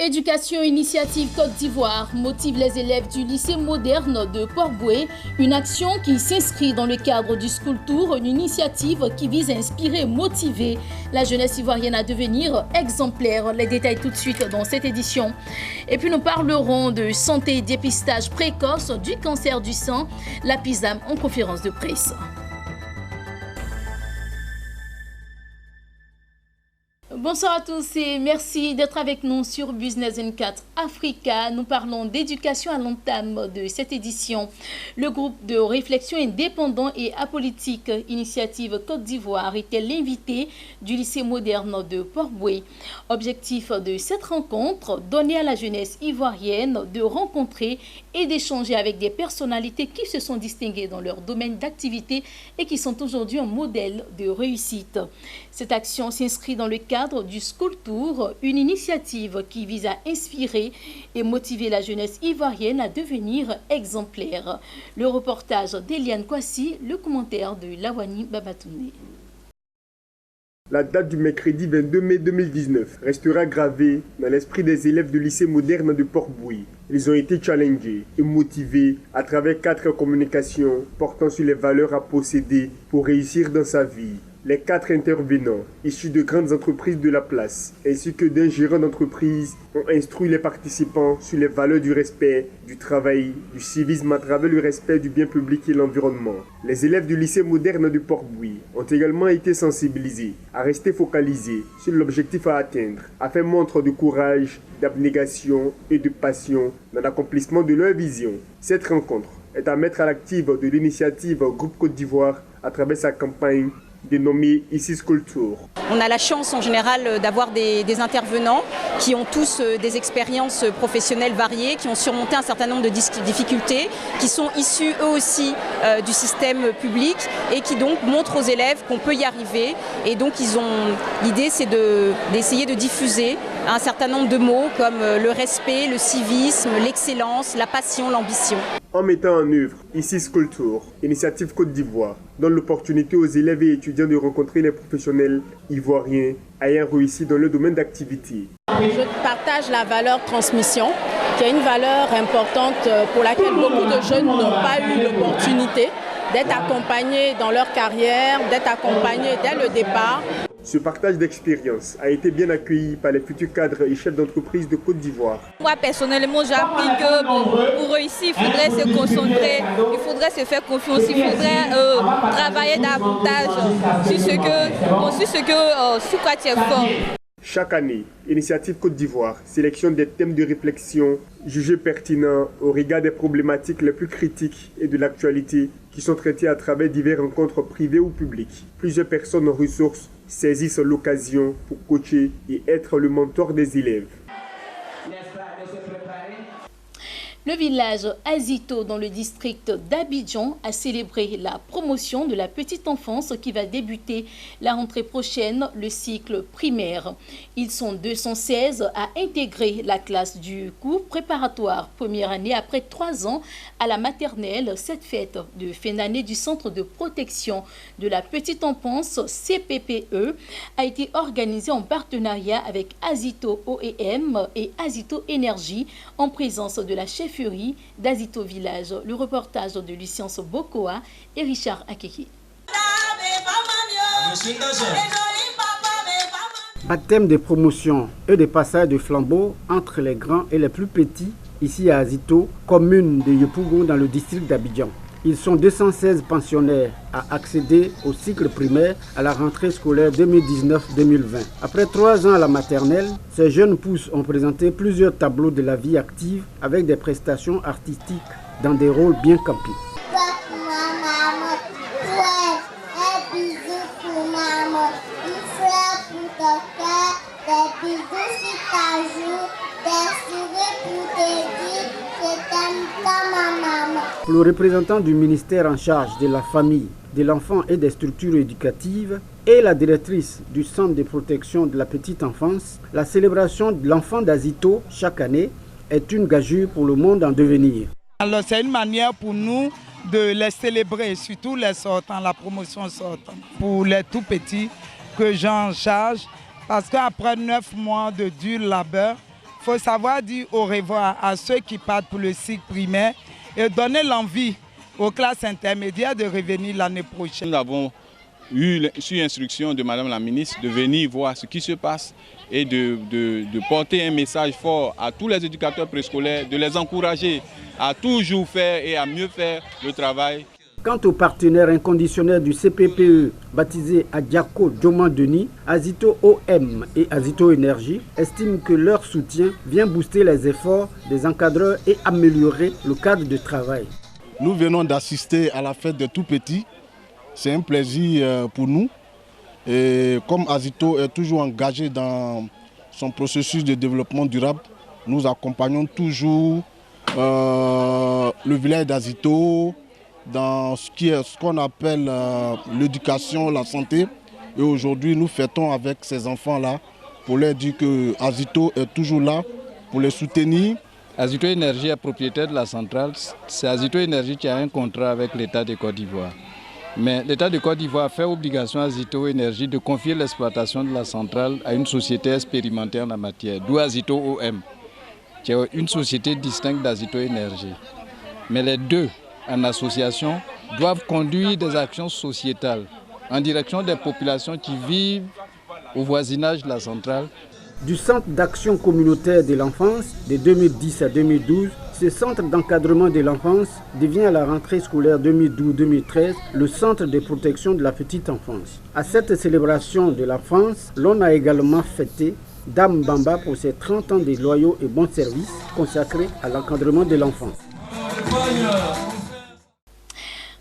Éducation Initiative Côte d'Ivoire motive les élèves du lycée moderne de Port-Bouët, une action qui s'inscrit dans le cadre du School Tour, une initiative qui vise à inspirer et motiver la jeunesse ivoirienne à devenir exemplaire. Les détails tout de suite dans cette édition. Et puis nous parlerons de santé et dépistage précoce du cancer du sein, la PISAM en conférence de presse. Bonsoir à tous et merci d'être avec nous sur Business 24 Africa. Nous parlons d'éducation à l'entame de cette édition. Le groupe de réflexion indépendant et apolitique Initiative Côte d'Ivoire était l'invité du lycée moderne de Port-Bouët. Objectif de cette rencontre, donner à la jeunesse ivoirienne de rencontrer et d'échanger avec des personnalités qui se sont distinguées dans leur domaine d'activité et qui sont aujourd'hui un modèle de réussite. Cette action s'inscrit dans le cadre du School Tour, une initiative qui vise à inspirer et motiver la jeunesse ivoirienne à devenir exemplaire. Le reportage d'Eliane Kwasi, le commentaire de Lawani Babatouné. La date du mercredi 22 mai 2019 restera gravée dans l'esprit des élèves du lycée moderne de Port-Bouët. Ils ont été challengés et motivés à travers 4 communications portant sur les valeurs à posséder pour réussir dans sa vie. Les 4 intervenants, issus de grandes entreprises de la place, ainsi que d'un gérant d'entreprise, ont instruit les participants sur les valeurs du respect, du travail, du civisme à travers le respect du bien public et l'environnement. Les élèves du lycée moderne de Port-Bouët ont également été sensibilisés à rester focalisés sur l'objectif à atteindre, à faire montre de courage, d'abnégation et de passion dans l'accomplissement de leur vision. Cette rencontre est à mettre à l'actif de l'initiative Groupe Côte d'Ivoire à travers sa campagne dénommé ici School Tour. On a la chance en général d'avoir des intervenants qui ont tous des expériences professionnelles variées, qui ont surmonté un certain nombre de difficultés, qui sont issus eux aussi du système public et qui donc montrent aux élèves qu'on peut y arriver. Et donc l'idée c'est d'essayer de diffuser un certain nombre de mots comme le respect, le civisme, l'excellence, la passion, l'ambition. En mettant en œuvre ici School Tour, Initiative Côte d'Ivoire donne l'opportunité aux élèves et étudiants de rencontrer les professionnels ivoiriens ayant réussi dans le domaine d'activité. Je partage la valeur transmission, qui est une valeur importante pour laquelle beaucoup de jeunes n'ont pas eu l'opportunité d'être accompagnés dans leur carrière, d'être accompagnés dès le départ. Ce partage d'expérience a été bien accueilli par les futurs cadres et chefs d'entreprise de Côte d'Ivoire. Moi personnellement, j'ai appris que pour réussir, il faudrait se concentrer, il faudrait se faire confiance, il faudrait travailler davantage sur quoi tu es fort. Chaque année, Initiative Côte d'Ivoire sélectionne des thèmes de réflexion jugés pertinents au regard des problématiques les plus critiques et de l'actualité qui sont traitées à travers diverses rencontres privées ou publiques. Plusieurs personnes en ressources saisissent l'occasion pour coacher et être le mentor des élèves. Le village Azito dans le district d'Abidjan a célébré la promotion de la petite enfance qui va débuter la rentrée prochaine, le cycle primaire. Ils sont 216 à intégrer la classe du cours préparatoire première année après 3 ans à la maternelle. Cette fête de fin d'année du Centre de protection de la petite enfance CPPE a été organisée en partenariat avec Azito OEM et Azito Énergie en présence de la chef d'Azito Village. Le reportage de Lucience Bokoa et Richard Akeki. Baptême de promotion et de passage de flambeau entre les grands et les plus petits ici à Azito, commune de Yopougon dans le district d'Abidjan. Ils sont 216 pensionnaires à accéder au cycle primaire à la rentrée scolaire 2019-2020. Après 3 ans à la maternelle, ces jeunes pousses ont présenté plusieurs tableaux de la vie active avec des prestations artistiques dans des rôles bien campés. Pour le représentant du ministère en charge de la famille, de l'enfant et des structures éducatives et la directrice du centre de protection de la petite enfance, la célébration de l'enfant d'Azito chaque année est une gageure pour le monde en devenir. Alors c'est une manière pour nous de les célébrer, surtout les sortants, la promotion sortante, pour les tout petits que j'en charge, parce qu'après 9 mois de dur labeur, Il faut savoir dire au revoir à ceux qui partent pour le cycle primaire et donner l'envie aux classes intermédiaires de revenir l'année prochaine. Nous avons eu sur instruction de Madame la ministre de venir voir ce qui se passe et de porter un message fort à tous les éducateurs préscolaires, de les encourager à toujours faire et à mieux faire le travail. Quant aux partenaires inconditionnels du CPPE, baptisés Adjako Djoman Denis, Azito OM et Azito Énergie, estiment que leur soutien vient booster les efforts des encadreurs et améliorer le cadre de travail. Nous venons d'assister à la fête des tout-petits. C'est un plaisir pour nous. Et comme Azito est toujours engagé dans son processus de développement durable, nous accompagnons toujours le village d'Azito dans ce qu'on appelle l'éducation, la santé. Et aujourd'hui, nous fêtons avec ces enfants-là pour leur dire que Azito est toujours là pour les soutenir. Azito Énergie est propriétaire de la centrale. C'est Azito Énergie qui a un contrat avec l'État de Côte d'Ivoire. Mais l'État de Côte d'Ivoire fait obligation à Azito Énergie de confier l'exploitation de la centrale à une société expérimentée en la matière, d'où Azito OM, qui est une société distincte d'Azito Énergie. Mais les deux, en association, doivent conduire des actions sociétales en direction des populations qui vivent au voisinage de la centrale. Du centre d'action communautaire de l'enfance de 2010 à 2012, ce centre d'encadrement de l'enfance devient à la rentrée scolaire 2012-2013 le centre de protection de la petite enfance. À cette célébration de l'enfance, l'on a également fêté Dame Bamba pour ses 30 ans de loyaux et bons services consacrés à l'encadrement de l'enfance.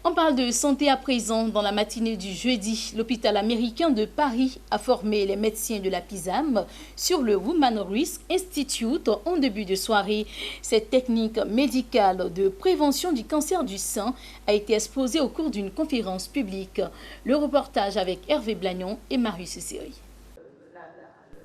On parle de santé à présent. Dans la matinée du jeudi, l'hôpital américain de Paris a formé les médecins de la PISAM sur le Women Risk Institute en début de soirée. Cette technique médicale de prévention du cancer du sein a été exposée au cours d'une conférence publique. Le reportage avec Hervé Blagnon et Marius Siri.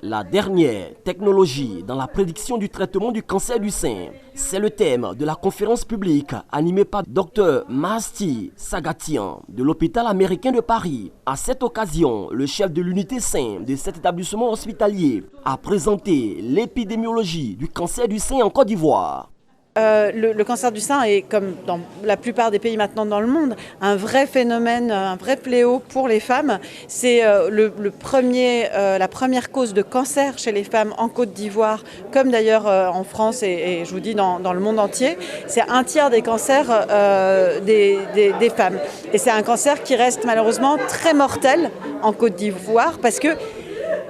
La dernière technologie dans la prédiction du traitement du cancer du sein, c'est le thème de la conférence publique animée par Dr Mahasti Sagatian de l'hôpital américain de Paris. À cette occasion, le chef de l'unité sein de cet établissement hospitalier a présenté l'épidémiologie du cancer du sein en Côte d'Ivoire. Le cancer du sein est, comme dans la plupart des pays maintenant dans le monde, un vrai phénomène, un vrai fléau pour les femmes. C'est la première cause de cancer chez les femmes en Côte d'Ivoire, comme d'ailleurs en France et je vous dis dans le monde entier. C'est un tiers des cancers des femmes. Et c'est un cancer qui reste malheureusement très mortel en Côte d'Ivoire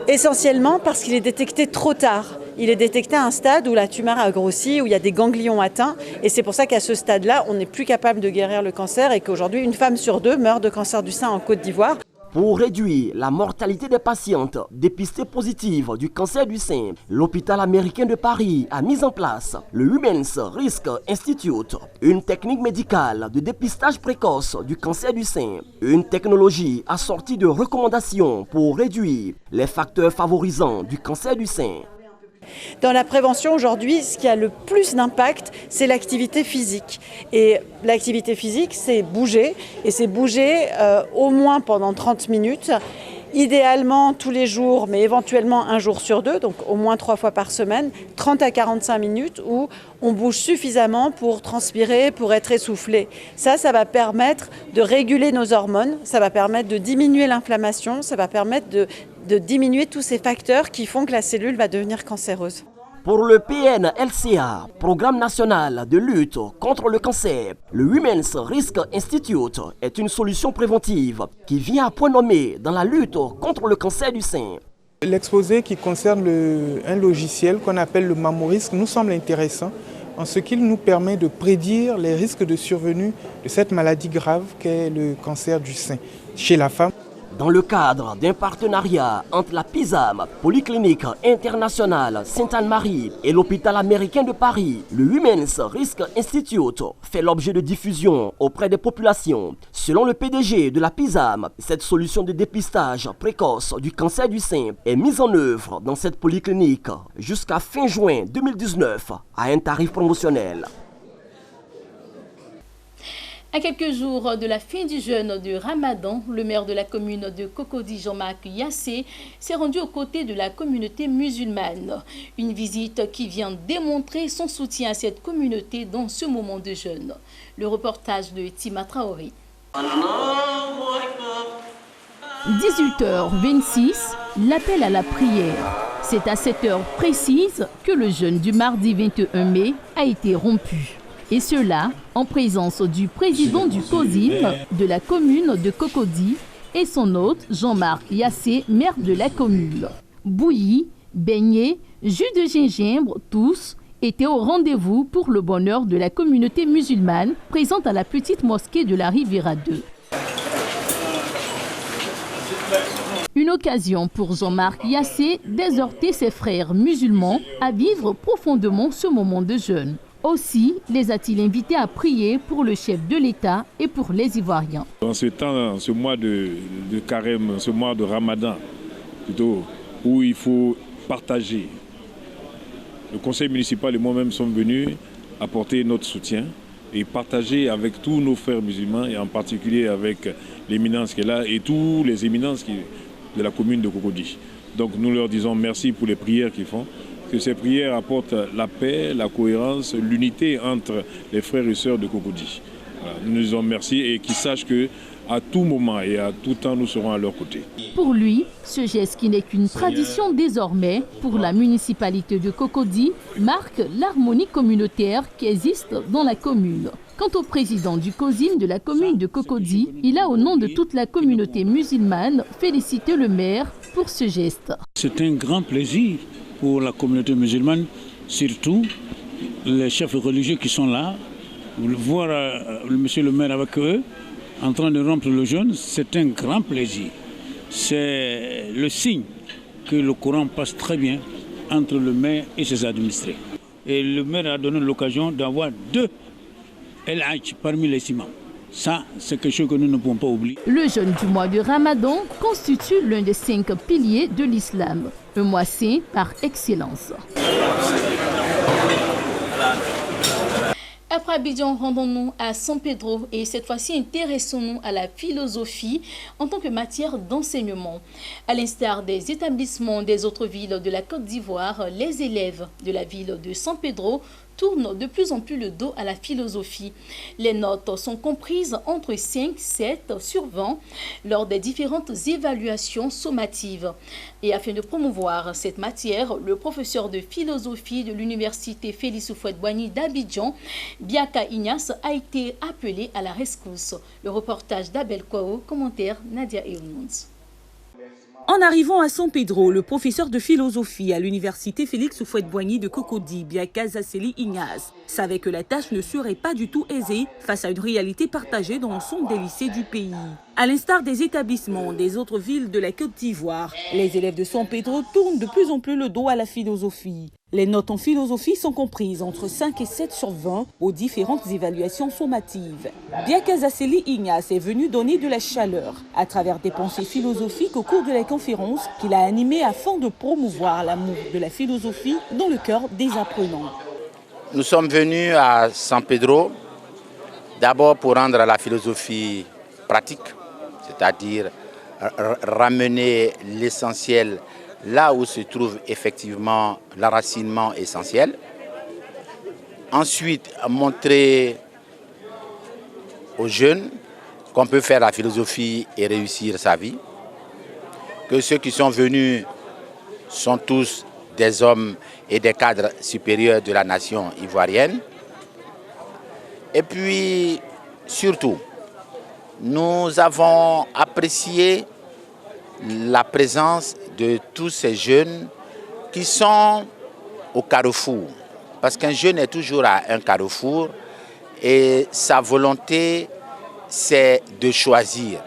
essentiellement parce qu'il est détecté trop tard. Il est détecté à un stade où la tumeur a grossi, où il y a des ganglions atteints. Et c'est pour ça qu'à ce stade-là, on n'est plus capable de guérir le cancer et qu'aujourd'hui, une femme sur deux meurt de cancer du sein en Côte d'Ivoire. Pour réduire la mortalité des patientes dépistées positives du cancer du sein, l'hôpital américain de Paris a mis en place le Women's Risk Institute, une technique médicale de dépistage précoce du cancer du sein, une technologie assortie de recommandations pour réduire les facteurs favorisants du cancer du sein. Dans la prévention aujourd'hui, ce qui a le plus d'impact, c'est l'activité physique. Et l'activité physique, c'est bouger. Et c'est bouger au moins pendant 30 minutes. Idéalement tous les jours, mais éventuellement un jour sur deux, donc au moins 3 fois par semaine, 30 à 45 minutes où on bouge suffisamment pour transpirer, pour être essoufflé. Ça va permettre de réguler nos hormones, ça va permettre de diminuer l'inflammation, ça va permettre de diminuer tous ces facteurs qui font que la cellule va devenir cancéreuse. Pour le PNLCA, Programme national de lutte contre le cancer, le Women's Risk Institute est une solution préventive qui vient à point nommé dans la lutte contre le cancer du sein. L'exposé qui concerne un logiciel qu'on appelle le MammoRisk nous semble intéressant en ce qu'il nous permet de prédire les risques de survenue de cette maladie grave qu'est le cancer du sein chez la femme. Dans le cadre d'un partenariat entre la PISAM, Polyclinique Internationale Sainte-Anne-Marie et l'hôpital américain de Paris, le Women's Risk Institute fait l'objet de diffusion auprès des populations. Selon le PDG de la PISAM, cette solution de dépistage précoce du cancer du sein est mise en œuvre dans cette polyclinique jusqu'à fin juin 2019 à un tarif promotionnel. À quelques jours de la fin du jeûne de Ramadan, le maire de la commune de Cocody, Jean-Marc Yassé, s'est rendu aux côtés de la communauté musulmane. Une visite qui vient démontrer son soutien à cette communauté dans ce moment de jeûne. Le reportage de Tima Traoré. 18h26, l'appel à la prière. C'est à cette heure précise que le jeûne du mardi 21 mai a été rompu. Et cela en présence du président du COSIM de la commune de Cocody et son hôte Jean-Marc Yassé, maire de la commune. Bouillis, beignets, jus de gingembre, tous étaient au rendez-vous pour le bonheur de la communauté musulmane présente à la petite mosquée de la Riviera 2. Une occasion pour Jean-Marc Yassé d'exhorter ses frères musulmans à vivre profondément ce moment de jeûne. Aussi les a-t-il invités à prier pour le chef de l'État et pour les Ivoiriens. Dans ce temps, ce mois de carême, ce mois de Ramadan, plutôt, où il faut partager. Le conseil municipal et moi-même sommes venus apporter notre soutien et partager avec tous nos frères musulmans et en particulier avec l'éminence qui est là et tous les éminences de la commune de Cocody. Donc nous leur disons merci pour les prières qu'ils font. Que ces prières apportent la paix, la cohérence, l'unité entre les frères et sœurs de Cocody. Voilà, nous disons merci et qu'ils sachent qu'à tout moment et à tout temps, nous serons à leur côté. Pour lui, ce geste qui n'est qu'une tradition désormais pour la municipalité de Cocody marque l'harmonie communautaire qui existe dans la commune. Quant au président du COSIM de la commune de Cocody, il a au nom de toute la communauté musulmane félicité le maire pour ce geste. C'est un grand plaisir pour la communauté musulmane, surtout les chefs religieux qui sont là. Voir monsieur le maire avec eux en train de rompre le jeûne, c'est un grand plaisir. C'est le signe que le Coran passe très bien entre le maire et ses administrés. Et le maire a donné l'occasion d'avoir 2 El Hajj parmi les imams. Ça, c'est quelque chose que nous ne pouvons pas oublier. Le jeûne du mois de Ramadan constitue l'un des 5 piliers de l'islam. Un mois saint par excellence. Après Abidjan, rendons-nous à San Pedro et cette fois-ci intéressons-nous à la philosophie en tant que matière d'enseignement. À l'instar des établissements des autres villes de la Côte d'Ivoire, les élèves de la ville de San Pedro tournent de plus en plus le dos à la philosophie. Les notes sont comprises entre 5, 7 sur 20 lors des différentes évaluations sommatives. Et afin de promouvoir cette matière, le professeur de philosophie de l'université Félix Houphouët-Boigny d'Abidjan, Biaka Ignace, a été appelé à la rescousse. Le reportage d'Abel Kwao, commentaire Nadia Eounmounz. En arrivant à San Pedro, le professeur de philosophie à l'université Félix Houphouët-Boigny de Cocody, Biaka Zasseli Ignace, savait que la tâche ne serait pas du tout aisée face à une réalité partagée dans l'ensemble des lycées du pays. À l'instar des établissements des autres villes de la Côte d'Ivoire, les élèves de San Pedro tournent de plus en plus le dos à la philosophie. Les notes en philosophie sont comprises entre 5 et 7 sur 20 aux différentes évaluations sommatives. Biaka Zasseli Ignace est venu donner de la chaleur à travers des pensées philosophiques au cours de la conférence qu'il a animée afin de promouvoir l'amour de la philosophie dans le cœur des apprenants. Nous sommes venus à San Pedro d'abord pour rendre la philosophie pratique, c'est-à-dire ramener l'essentiel là où se trouve effectivement l'enracinement essentiel. Ensuite, montrer aux jeunes qu'on peut faire la philosophie et réussir sa vie, que ceux qui sont venus sont tous des hommes et des cadres supérieurs de la nation ivoirienne. Et puis, surtout, nous avons apprécié la présence de tous ces jeunes qui sont au carrefour. Parce qu'un jeune est toujours à un carrefour et sa volonté, c'est de choisir.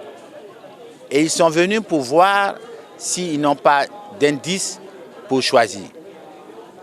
Et ils sont venus pour voir s'ils n'ont pas d'indice pour choisir.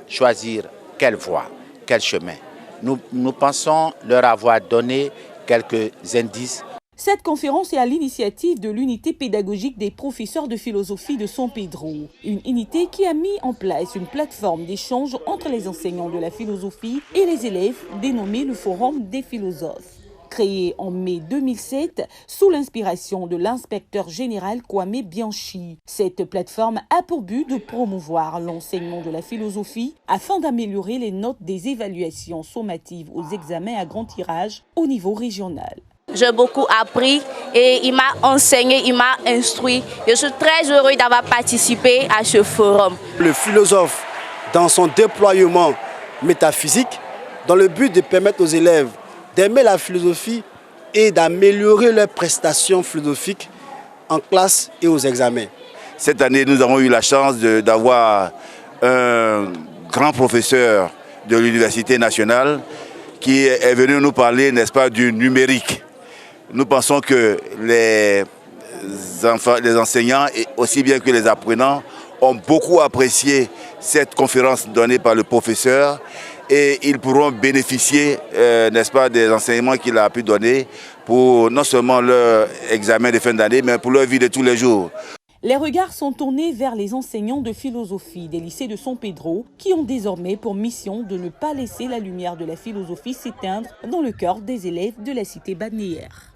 Choisir quelle voie, quel chemin. Nous pensons leur avoir donné quelques indices. Cette conférence est à l'initiative de l'unité pédagogique des professeurs de philosophie de San Pedro. Une unité qui a mis en place une plateforme d'échange entre les enseignants de la philosophie et les élèves dénommée le Forum des philosophes. créée en mai 2007 sous l'inspiration de l'inspecteur général Kwame Bianchi. Cette plateforme a pour but de promouvoir l'enseignement de la philosophie afin d'améliorer les notes des évaluations sommatives aux examens à grand tirage au niveau régional. J'ai beaucoup appris et il m'a enseigné, il m'a instruit. Je suis très heureux d'avoir participé à ce forum. Le philosophe, dans son déploiement métaphysique, dans le but de permettre aux élèves d'aimer la philosophie et d'améliorer leurs prestations philosophiques en classe et aux examens. Cette année, nous avons eu la chance d'avoir un grand professeur de l'Université nationale qui est venu nous parler, n'est-ce pas, du numérique. Nous pensons que les enseignants, aussi bien que les apprenants, ont beaucoup apprécié cette conférence donnée par le professeur et ils pourront bénéficier, n'est-ce pas, des enseignements qu'il a pu donner pour non seulement leur examen de fin d'année, mais pour leur vie de tous les jours. Les regards sont tournés vers les enseignants de philosophie des lycées de San Pedro qui ont désormais pour mission de ne pas laisser la lumière de la philosophie s'éteindre dans le cœur des élèves de la cité balnéaire.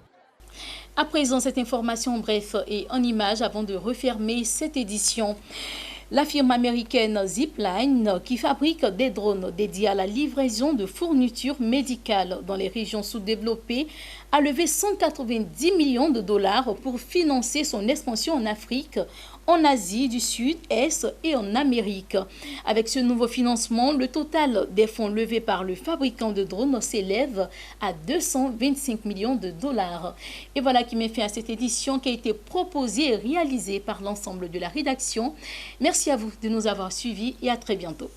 À présent, cette information en bref et en images avant de refermer cette édition. La firme américaine Zipline, qui fabrique des drones dédiés à la livraison de fournitures médicales dans les régions sous-développées, a levé 190 millions de dollars pour financer son expansion en Afrique, en Asie du Sud-Est et en Amérique. Avec ce nouveau financement, le total des fonds levés par le fabricant de drones s'élève à 225 millions de dollars. Et voilà qui met fin à cette édition qui a été proposée et réalisée par l'ensemble de la rédaction. Merci à vous de nous avoir suivis et à très bientôt.